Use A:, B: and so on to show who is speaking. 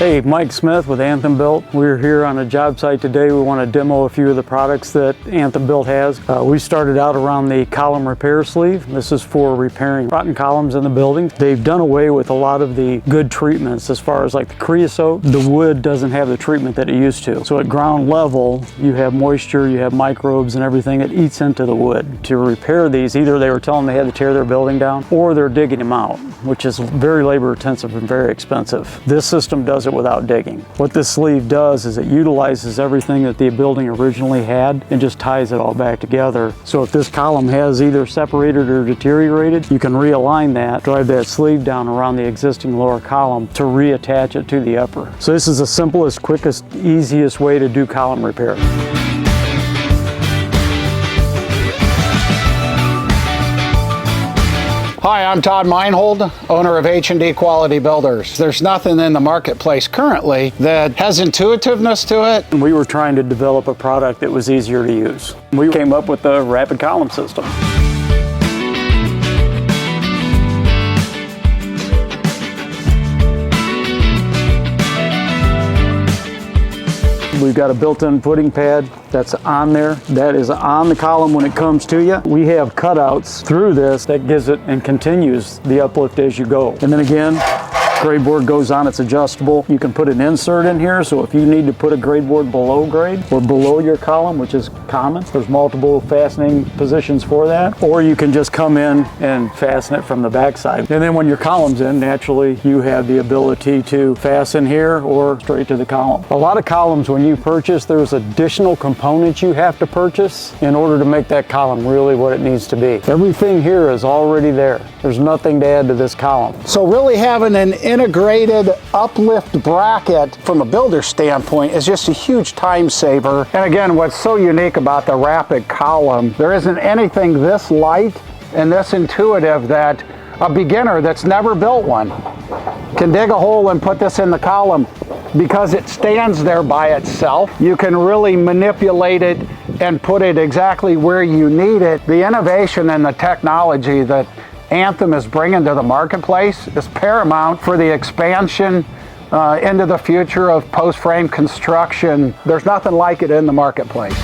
A: Hey, Mike Smith with Anthem Built. We're here on a job site today. We want to demo a few of the products that Anthem Built has. We started out around the column repair sleeve. This is for repairing rotten columns in the building. They've done away with a lot of the good treatments as far as like the creosote. The wood doesn't have the treatment that it used to. So at ground level, you have moisture, you have microbes and everything that eats into the wood. To repair these, either they were telling them they had to tear their building down or they're digging them out, which is very labor intensive and very expensive. This system does it without digging. What this sleeve does is it utilizes everything that the building originally had and just ties it all back together. So if this column has either separated or deteriorated, you can realign that, drive that sleeve down around the existing lower column to reattach it to the upper. So this is the simplest, quickest, easiest way to do column repair.
B: Hi, I'm Todd Meinhold, owner of H&D Quality Builders. There's nothing in the marketplace currently that has intuitiveness to it.
A: We were trying to develop a product that was easier to use. We came up with the rapid column system. We've got a built-in footing pad that's on there. That is on the column when it comes to you. We have cutouts through this that gives it and continues the uplift as you go. And then again, grade board goes on, it's adjustable. You can put an insert in here, so if you need to put a grade board below grade or below your column, which is common, there's multiple fastening positions for that. Or you can just come in and fasten it from the backside. And then when your column's in, naturally, you have the ability to fasten here or straight to the column. A lot of columns, when you purchase, there's additional components you have to purchase in order to make that column really what it needs to be. Everything here is already there. There's nothing to add to this column.
B: So really having an integrated uplift bracket from a builder standpoint is just a huge time saver. And again, what's so unique about the rapid column, there isn't anything this light and this intuitive that a beginner that's never built one can dig a hole and put this in the column. Because it stands there by itself, you can really manipulate it and put it exactly where you need it. The innovation and the technology that Anthem is bringing to the marketplace is paramount for the expansion into the future of post-frame construction. There's nothing like it in the marketplace.